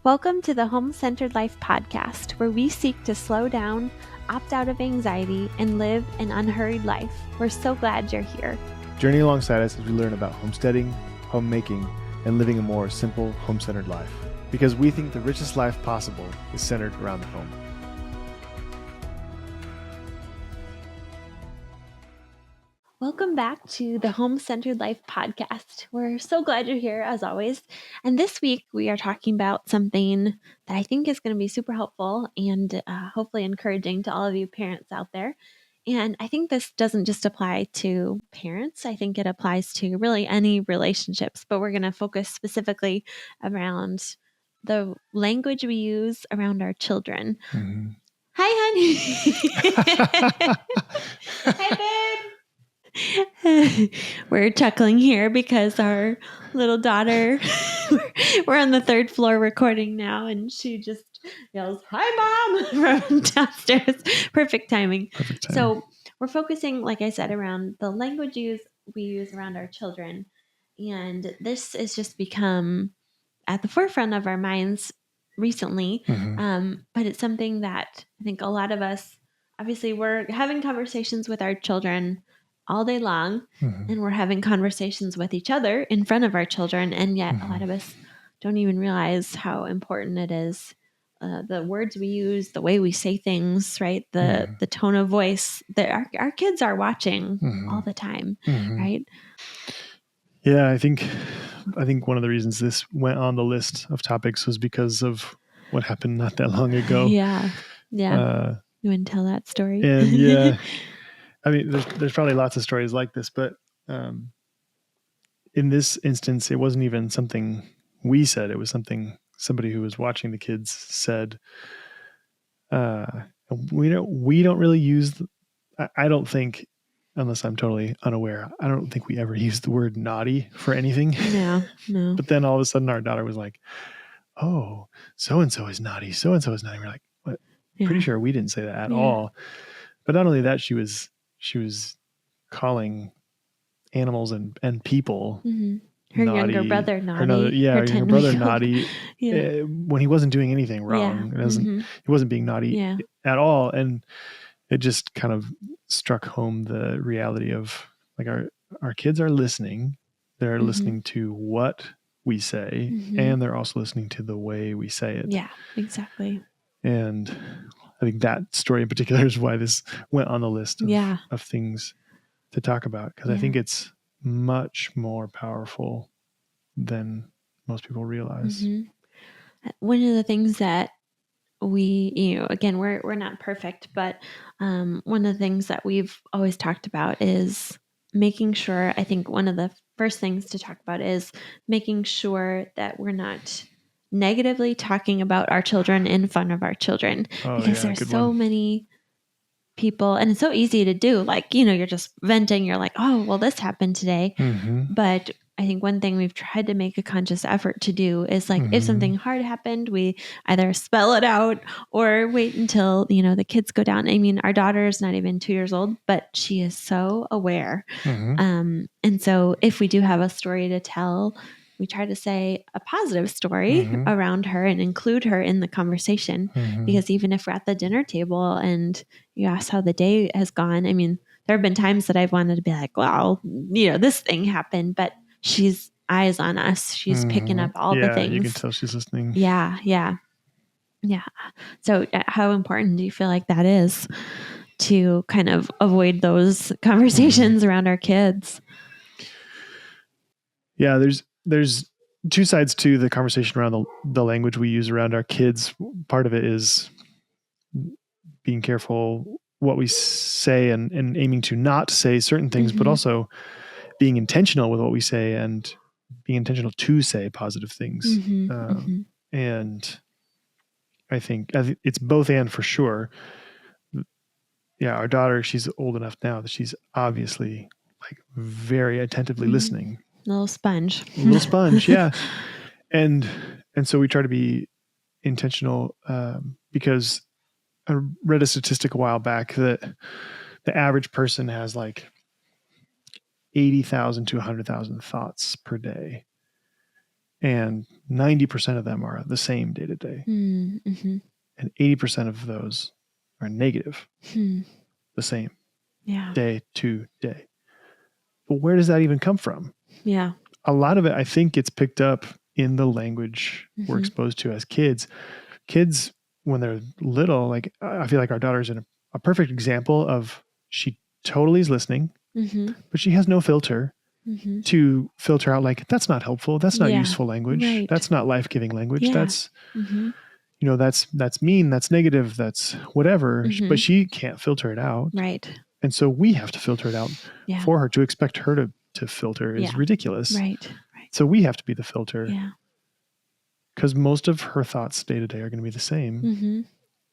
Welcome to the Home Centered Life podcast, where we seek to slow down, opt out of anxiety, and live an unhurried life. We're so glad you're here. Journey alongside us as we learn about homesteading, homemaking, and living a more simple, home-centered life. Because we think the richest life possible is centered around the home. Welcome back to the Home Centered Life podcast. We're so glad you're here, as always. And this week, we are talking about something that I think is going to be super helpful and hopefully encouraging to all of you parents out there. And I think this doesn't just apply to parents. I think it applies to really any relationships, but we're going to focus specifically around the language we use around our children. Mm-hmm. Hi, honey. Hi, babe. We're chuckling here because our little daughter, we're on the third floor recording now, and she just yells, "Hi, Mom," from downstairs. Perfect timing. So we're focusing, like I said, around the language we use around our children. And this has just become at the forefront of our minds recently. But it's something that I think a lot of us, obviously, we're having conversations with our children all day long, and we're having conversations with each other in front of our children. And yet a lot of us don't even realize how important it is. The words we use, the way we say things, right? The tone of voice that our kids are watching all the time, right? Yeah, I think one of the reasons this went on the list of topics was because of what happened not that long ago. Yeah. You want to tell that story? And yeah, I mean, there's probably lots of stories like this, but in this instance, it wasn't even something we said. It was something somebody who was watching the kids said. We don't really use. I don't think, unless I'm totally unaware, I don't think we ever use the word naughty for anything. No. But then all of a sudden, our daughter was like, "Oh, so and so is naughty. So and so is naughty." We're like, "What?" Yeah. Pretty sure we didn't say that at all. But not only that, she was calling animals and people her naughty. Younger brother naughty. Her brother naughty when he wasn't doing anything wrong. He wasn't being naughty at all. And it just kind of struck home the reality of like our kids are listening. They're listening to what we say, and they're also listening to the way we say it. Yeah, exactly. And I think that story in particular is why this went on the list of things to talk about, because I think it's much more powerful than most people realize. One of the things that we, again, we're not perfect, but one of the things that we've always talked about is making sure, I think one of the first things to talk about is making sure that we're not negatively talking about our children in front of our children, because there's so many people, and it's so easy to do. Like, you're just venting. You're like, "Oh, well, this happened today." But I think one thing we've tried to make a conscious effort to do is like, if something hard happened, we either spell it out or wait until, the kids go down. I mean, our daughter is not even 2 years old, but she is so aware. And so if we do have a story to tell, we try to say a positive story around her and include her in the conversation, because even if we're at the dinner table and you ask how the day has gone, I mean, there have been times that I've wanted to be like, "Well, this thing happened," but she's eyes on us. She's picking up all the things. You can tell she's listening. Yeah. So how important do you feel like that is to kind of avoid those conversations around our kids? Yeah, there's two sides to the conversation around the language we use around our kids. Part of it is being careful what we say and aiming to not say certain things, but also being intentional with what we say and being intentional to say positive things. And I think it's both and for sure. Yeah, our daughter, she's old enough now that she's obviously like very attentively listening. Little sponge, yeah. And so we try to be intentional because I read a statistic a while back that the average person has like 80,000 to 100,000 thoughts per day. And 90% of them are the same day to day. Mm-hmm. And 80% of those are negative, the same Yeah. day to day. But where does that even come from? Yeah. A lot of it, I think, gets picked up in the language we're Mhm. exposed to as kids. Kids, when they're little, like I feel like our daughter's in a perfect example of she totally is listening, Mm-hmm. but she has no filter Mm-hmm. to filter out like, that's not helpful. That's not Yeah. useful language. Right. That's not life-giving language. Yeah. That's, Mm-hmm. you know, that's mean, that's negative, that's whatever. Mhm. But she can't filter it out. Right. And so we have to filter it out Yeah. for her. To expect her to filter is Yeah. ridiculous. Right. Right. So we have to be the filter. Yeah. Because most of her thoughts day to day are going to be the same. Mm-hmm.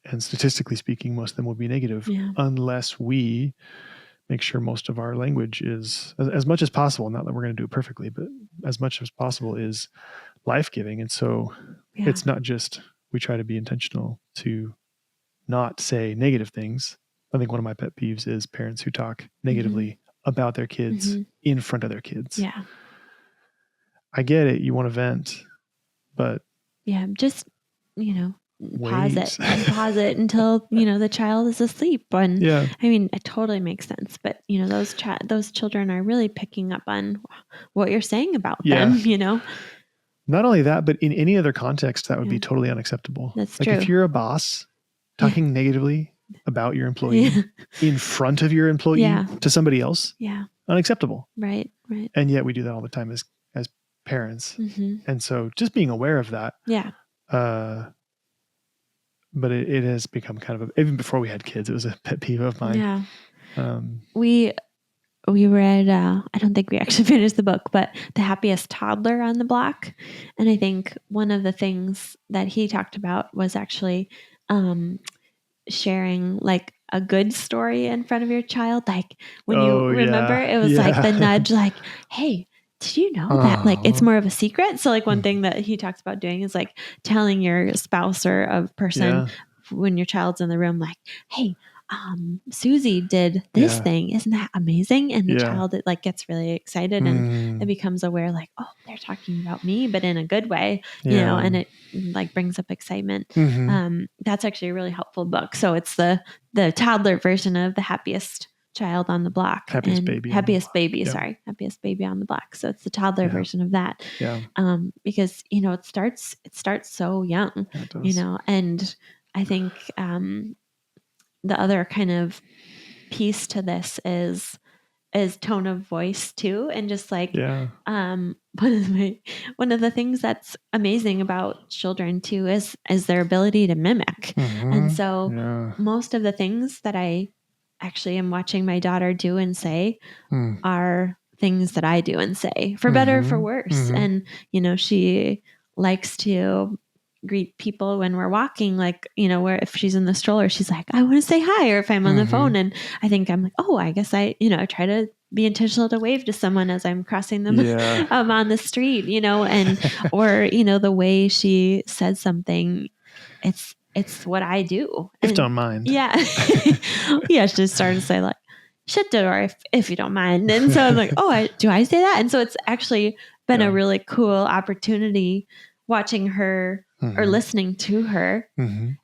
And statistically speaking, most of them will be negative Yeah. unless we make sure most of our language is, as much as possible, not that we're going to do it perfectly, but as much as possible is life-giving. And so Yeah. it's not just, we try to be intentional to not say negative things. I think one of my pet peeves is parents who talk negatively about their kids Mhm. in front of their kids. Yeah. I get it. You want to vent, but Yeah. Just, pause wait. it until, the child is asleep. And Yeah. I mean, it totally makes sense. But, those children are really picking up on what you're saying about Yeah. them, Not only that, but in any other context, that would Yeah. be totally unacceptable. That's like true. if you're a boss talking negatively about your employee Yeah. in front of your employee Yeah. to somebody else, Yeah. unacceptable. Right. Right. And yet we do that all the time as parents. Mm-hmm. And so just being aware of that. Yeah. But it has become kind of even before we had kids, it was a pet peeve of mine. Yeah. We read, I don't think we actually finished the book, but The Happiest Toddler on the Block. And I think one of the things that he talked about was actually sharing like a good story in front of your child. Like when you remember, it was like the nudge, like, hey, did you know that like it's more of a secret? So like one thing that he talks about doing is like telling your spouse or a person when your child's in the room, like, hey, Susie did this thing. Isn't that amazing? And the child, it like gets really excited and it becomes aware like, oh, they're talking about me, but in a good way, and it like brings up excitement. That's actually a really helpful book. So it's the toddler version of The Happiest Child on the Block. Happiest Baby on the Block. So it's the toddler version of that. Because, it starts so young, and I think, the other kind of piece to this is tone of voice too. And just like, one of the things that's amazing about children too is their ability to mimic. And so most of the things that I actually am watching my daughter do and say are things that I do and say, for better or for worse. And, she likes to greet people when we're walking, like, where if she's in the stroller, she's like, I want to say hi. Or if I'm on the phone and I think I'm like, oh, I guess I try to be intentional to wave to someone as I'm crossing them on the street, and, or, the way she says something, it's what I do. If don't mind. Yeah. Yeah. She just started to say like, shut the door if you don't mind. And so I'm like, oh, do I say that? And so it's actually been a really cool opportunity watching her or listening to her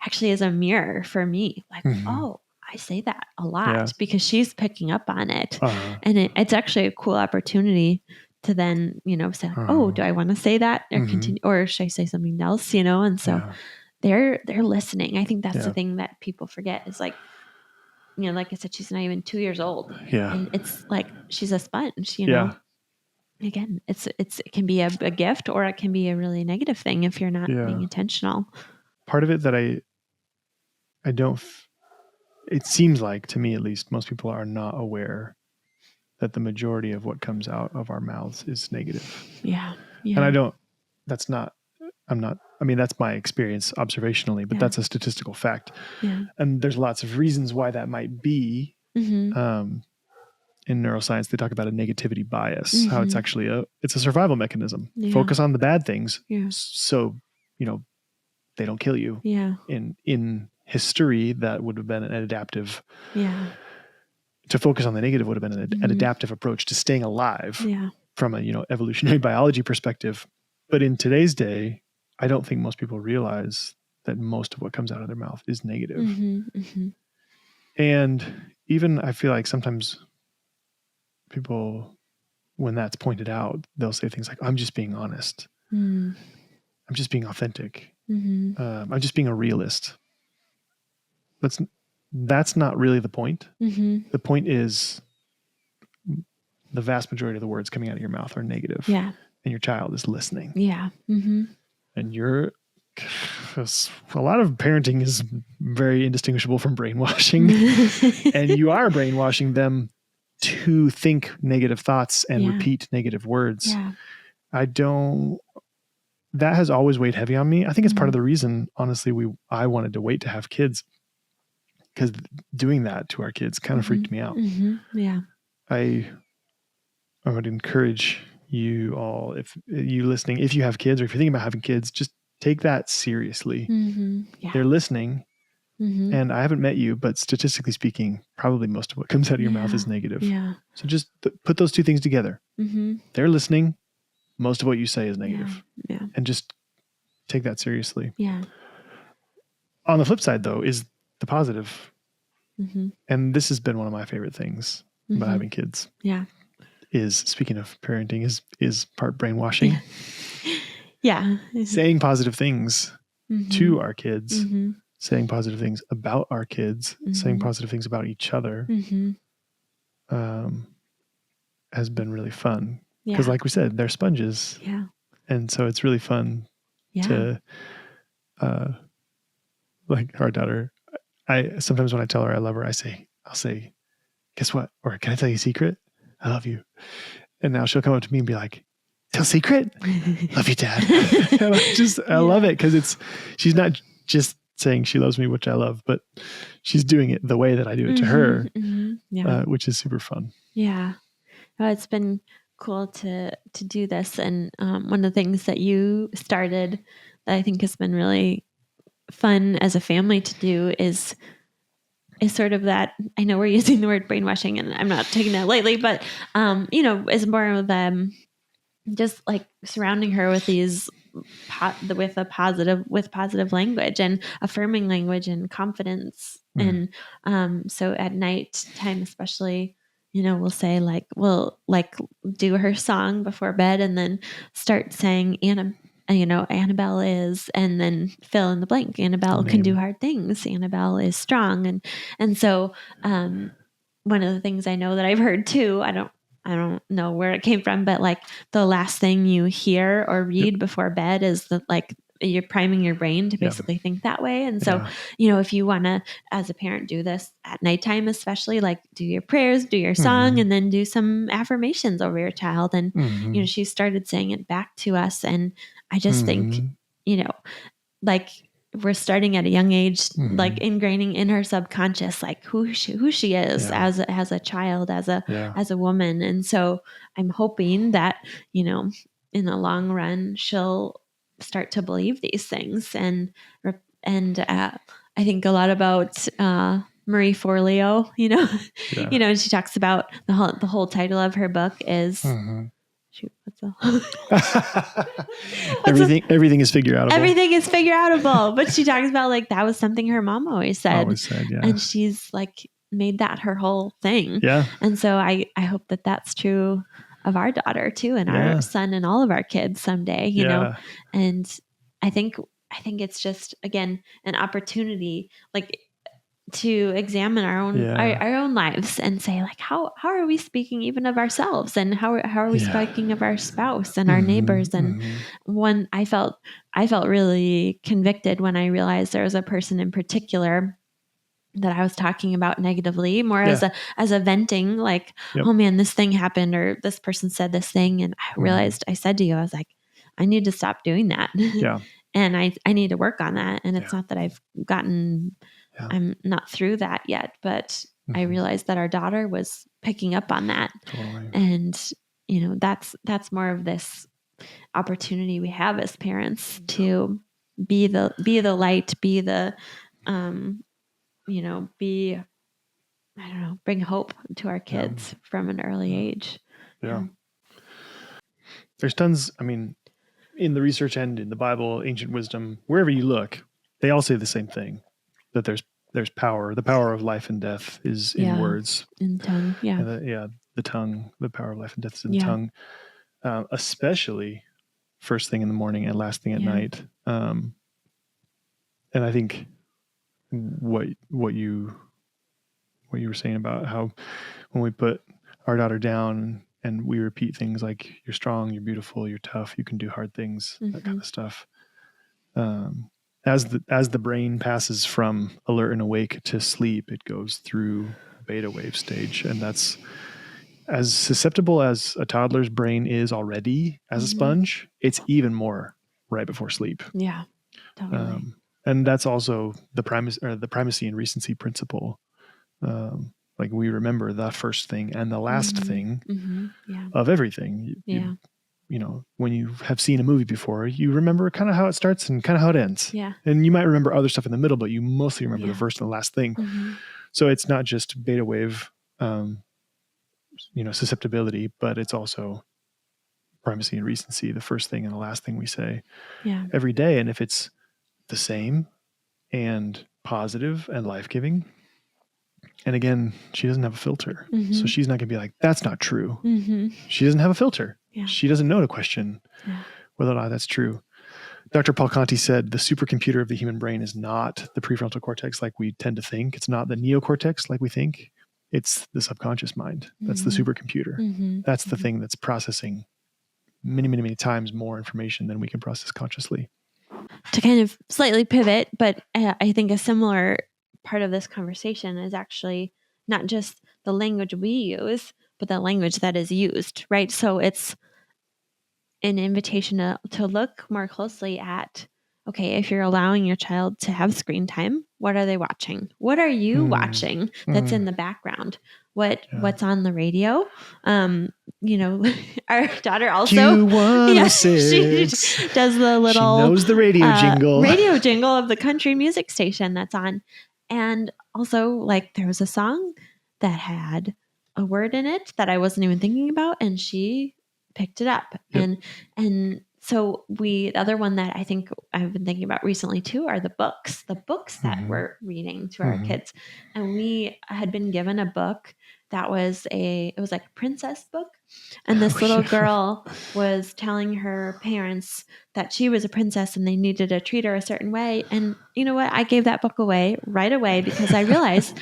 actually as a mirror for me. Like, oh, I say that a lot because she's picking up on it. And it's actually a cool opportunity to then, say like, oh, do I want to say that or continue, or should I say something else, And so they're listening. I think that's the thing that people forget is like, like I said, she's not even 2 years old. And it's like, she's a sponge, Again, it can be a gift or it can be a really negative thing if you're not being intentional. Part of it that I don't, it seems like to me, at least, most people are not aware that the majority of what comes out of our mouths is negative. Yeah. And that's my experience observationally, but that's a statistical fact. And there's lots of reasons why that might be. In neuroscience, they talk about a negativity bias, how it's actually it's a survival mechanism. Focus on the bad things. So, they don't kill you. In history, that would have been an adaptive. To focus on the negative would have been an adaptive approach to staying alive from a, evolutionary biology perspective. But in today's day, I don't think most people realize that most of what comes out of their mouth is negative. And even I feel like sometimes people, when that's pointed out, they'll say things like, I'm just being honest. I'm just being authentic. I'm just being a realist. That's not really the point. The point is the vast majority of the words coming out of your mouth are negative. Yeah. And your child is listening. Yeah. And a lot of parenting is very indistinguishable from brainwashing. And you are brainwashing them to think negative thoughts and repeat negative words. Yeah. That has always weighed heavy on me. I think it's part of the reason, honestly, I wanted to wait to have kids, because doing that to our kids kind of freaked me out. Yeah. I would encourage you all, if you listening, if you have kids or if you're thinking about having kids, just take that seriously. Yeah. They're listening. And I haven't met you, but statistically speaking, probably most of what comes out of your mouth is negative. Yeah. So just put those two things together. They're listening. Most of what you say is negative. Yeah. And just take that seriously. Yeah. On the flip side, though, is the positive. And this has been one of my favorite things about having kids. Yeah. Is, speaking of parenting, is part brainwashing. Yeah. Saying positive things to our kids, saying positive things about our kids, saying positive things about each other, has been really fun. Because like we said, they're sponges. Yeah. And so it's really fun to, like our daughter, sometimes when I tell her I love her, I'll say, guess what? Or can I tell you a secret? I love you. And now she'll come up to me and be like, tell a secret? Love you, Dad. And I love it, because she's not just saying she loves me, which I love, but she's doing it the way that I do it to her, which is super fun. Yeah. Oh, it's been cool to do this. And one of the things that you started that I think has been really fun as a family to do is sort of that. I know we're using the word brainwashing, and I'm not taking that lightly, but is more of just like surrounding her with these with positive language and affirming language and confidence. And so at night time, especially, we'll say we'll do her song before bed, and then start saying Annabelle is, and then fill in the blank. Annabelle can do hard things. Annabelle is strong. And so one of the things I know that I've heard too, I don't know where it came from, but like the last thing you hear or read before bed is you're priming your brain to basically think that way. And so, if you want to, as a parent, do this at nighttime, especially, like do your prayers, do your song, and then do some affirmations over your child. And, she started saying it back to us. And I just think, like we're starting at a young age, like ingraining in her subconscious, like who she is as a child, as a woman. And so I'm hoping that, in the long run, she'll start to believe these things. And I think a lot about Marie Forleo, and she talks about the whole title of her book is shoot, everything is figure outable. Everything is figure outable. But she talks about like that was something her mom always said. And she's like made that her whole thing. Yeah. And so I hope that that's true of our daughter too, and our son, and all of our kids someday, you know. And I think it's just, again, an opportunity, like, to examine our own lives and say, like, how are we speaking even of ourselves, and how are we speaking of our spouse and our neighbors. And when I felt really convicted when I realized there was a person in particular that I was talking about negatively, more as a venting, like, oh man, this thing happened, or this person said this thing. And I realized, I said to you, I was like, I need to stop doing that. And I need to work on that. And it's not that I've gotten, I'm not through that yet, but I realized that our daughter was picking up on that. Totally. And, that's more of this opportunity we have as parents to be the light, be the, bring hope to our kids from an early age. Yeah. There's tons. I mean, in the research and in the Bible, ancient wisdom, wherever you look, they all say the same thing, that there's power. The power of life and death is in words. In tongue. Yeah. And the tongue, the power of life and death is in the Yeah. tongue, especially first thing in the morning and last thing at night. And I think what you were saying about how when we put our daughter down and we repeat things like you're strong, you're beautiful, you're tough, you can do hard things, that kind of stuff. As the brain passes from alert and awake to sleep, it goes through beta wave stage, and that's as susceptible as a toddler's brain is already as a sponge. It's even more right before sleep. Yeah, totally. And that's also the primacy and recency principle. Like we remember the first thing and the last thing of everything. You know, when you have seen a movie before, you remember kind of how it starts and kind of how it ends. Yeah. And you might remember other stuff in the middle, but you mostly remember the first and the last thing. So it's not just beta wave, susceptibility, but it's also primacy and recency, the first thing and the last thing we say every day. And if it's the same and positive and life-giving, and again, she doesn't have a filter. So she's not going to be like, that's not true. She doesn't have a filter. She doesn't know to question whether or not that's true. Dr. Paul Conti said the supercomputer of the human brain is not the prefrontal cortex like we tend to think. It's not the neocortex like we think. It's the subconscious mind. That's the supercomputer. That's the thing that's processing many, many, many times more information than we can process consciously. To kind of slightly pivot, but I think a similar part of this conversation is actually not just the language we use, but the language that is used, right? So it's an invitation to look more closely at, okay, if you're allowing your child to have screen time, what are they watching? What are you watching that's in the background? What's on the radio? Our daughter also she does the little, she knows the radio jingle of the country music station that's on. And also, like, there was a song that had a word in it that I wasn't even thinking about, and she picked it up. And so the other one that I think I've been thinking about recently too are the books that we're reading to our kids. And we had been given a book that was it was like a princess book. And this little girl was telling her parents that she was a princess and they needed to treat her a certain way. And you know what? I gave that book away right away because I realized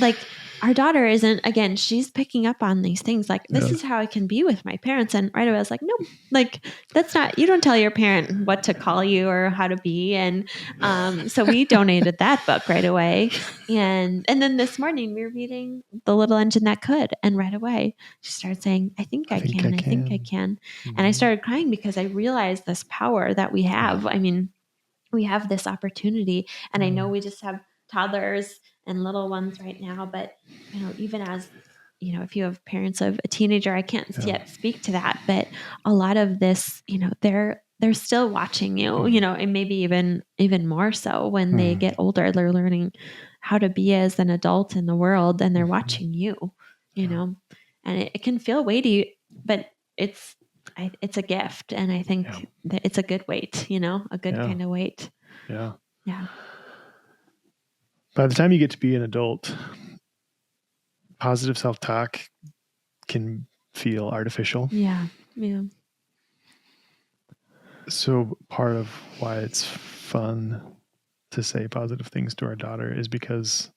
like our daughter isn't, again, she's picking up on these things. Like, this is how I can be with my parents. And right away I was like, nope, like that's not, you don't tell your parent what to call you or how to be. And so we donated that book right away. And then this morning we were reading The Little Engine That Could. And right away she started saying, I think I can. And I started crying because I realized this power that we have. I mean, we have this opportunity, and I know we just have toddlers and little ones right now, but even as if you have parents of a teenager, I can't yet speak to that, but a lot of this, they're still watching you, and maybe even more so when they get older. They're learning how to be as an adult in the world, and they're watching you, and it can feel weighty, but it's a gift, and I think that it's a good weight, a good kind of weight. Yeah. Yeah. By the time you get to be an adult, positive self-talk can feel artificial. Yeah. Yeah. So part of why it's fun to say positive things to our daughter is because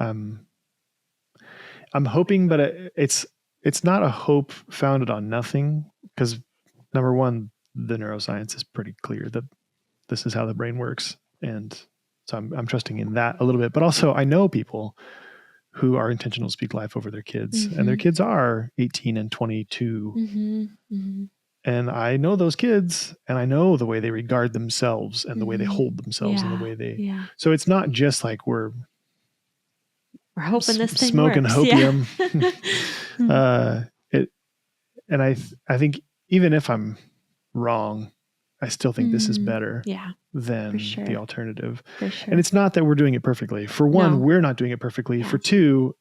I'm hoping, but it's not a hope founded on nothing, because number one, the neuroscience is pretty clear that this is how the brain works. And so I'm trusting in that a little bit, but also I know people who are intentional to speak life over their kids, and their kids are 18 and 22. And I know those kids, and I know the way they regard themselves and the way they hold themselves and the way they, so it's not just like we're hoping this thing smoking works. hopium. And I think even if I'm wrong, I still think this is better than the alternative. For sure. And it's not that we're doing it perfectly. For one, we're not doing it perfectly. For two,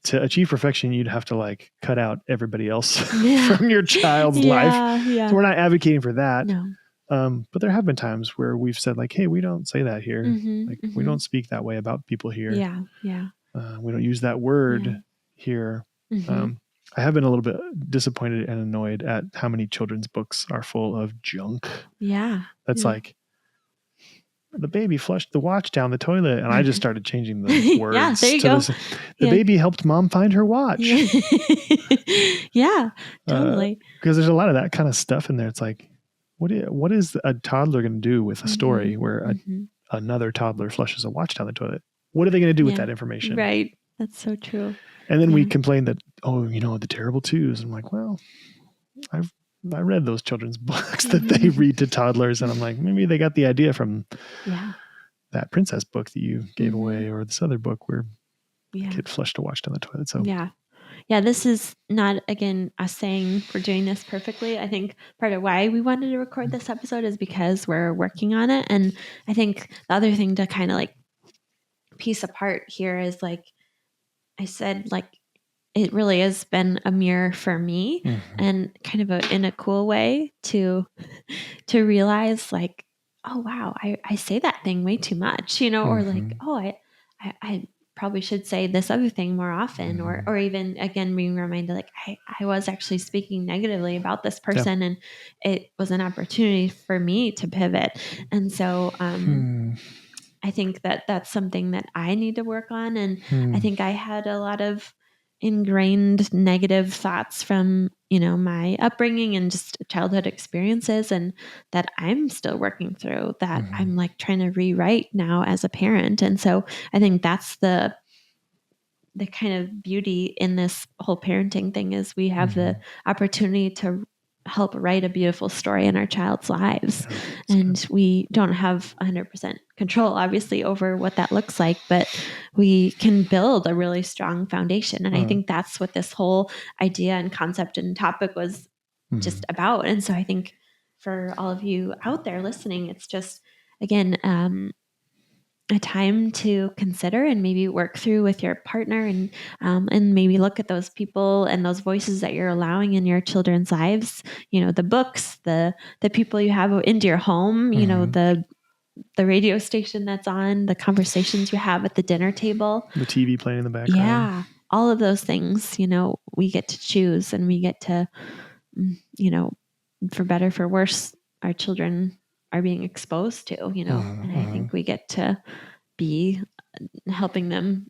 to achieve perfection, you'd have to like cut out everybody else Yeah. from your child's life. Yeah. So we're not advocating for that. No. But there have been times where we've said like, hey, we don't say that here. Mm-hmm, Like mm-hmm. we don't speak that way about people here. Yeah. Yeah. We don't use that word Yeah. here. Mm-hmm. I have been a little bit disappointed and annoyed at how many children's books are full of junk. Yeah. That's Yeah. like, the baby flushed the watch down the toilet, and I just started changing the words. Yeah, there you to go. This. The baby helped mom find her watch. Yeah, totally. Because there's a lot of that kind of stuff in there. It's like, what is a toddler going to do with a story where another toddler flushes a watch down the toilet? What are they going to do with that information? Right. That's so true. And then we complain that, the terrible twos. I'm like, well, I read those children's books that they read to toddlers, and I'm like, maybe they got the idea from that princess book that you gave away, or this other book where the kid flushed a watch down the toilet. So yeah, this is not, again, us saying we're doing this perfectly. I think part of why we wanted to record this episode is because we're working on it. And I think the other thing to kind of like piece apart here is, like I said, like, it really has been a mirror for me, and kind of in a cool way to realize, like, oh wow, I say that thing way too much, or like, oh, I probably should say this other thing more often, or even again being reminded, like, I was actually speaking negatively about this person, and it was an opportunity for me to pivot. And so I think that that's something that I need to work on. And I think I had a lot of ingrained negative thoughts from, my upbringing and just childhood experiences, and that I'm still working through, that I'm like trying to rewrite now as a parent. And so I think that's the kind of beauty in this whole parenting thing, is we have the opportunity to help write a beautiful story in our child's lives. And we don't have 100% control, obviously, over what that looks like, but we can build a really strong foundation. And I think that's what this whole idea and concept and topic was just about. And so I think for all of you out there listening, it's just, again, a time to consider and maybe work through with your partner, and maybe look at those people and those voices that you're allowing in your children's lives. The books, the people you have into your home. The radio station that's on, the conversations you have at the dinner table, the TV playing in the background. Yeah, all of those things. We get to choose, and we get to, for better for worse, our children are being exposed to, and I think we get to be helping them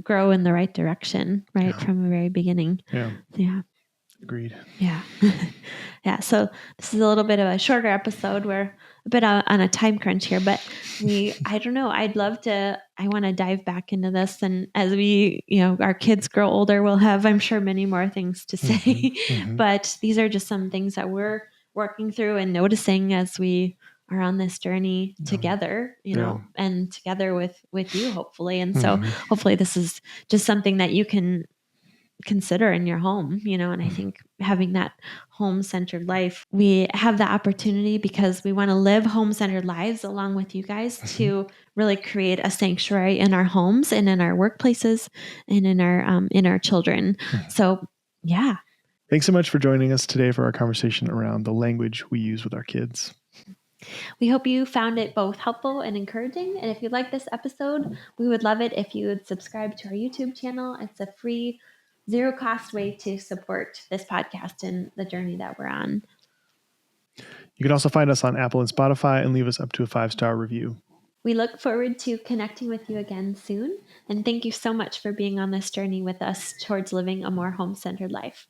grow in the right direction, right from the very beginning. Yeah. Agreed. Yeah. Yeah. So this is a little bit of a shorter episode. We're a bit on a time crunch here, but I don't know. I want to dive back into this. And as our kids grow older, we'll have, I'm sure, many more things to say, but these are just some things that we're working through and noticing as we are on this journey together, and together with you, hopefully. And so hopefully this is just something that you can consider in your home, and I think having that home-centered life, we have the opportunity, because we want to live home-centered lives along with you guys, to really create a sanctuary in our homes and in our workplaces and in our children. So yeah. Thanks so much for joining us today for our conversation around the language we use with our kids. We hope you found it both helpful and encouraging. And if you like this episode, we would love it if you would subscribe to our YouTube channel. It's a free, zero-cost way to support this podcast and the journey that we're on. You can also find us on Apple and Spotify and leave us up to a 5-star review. We look forward to connecting with you again soon. And thank you so much for being on this journey with us towards living a more home-centered life.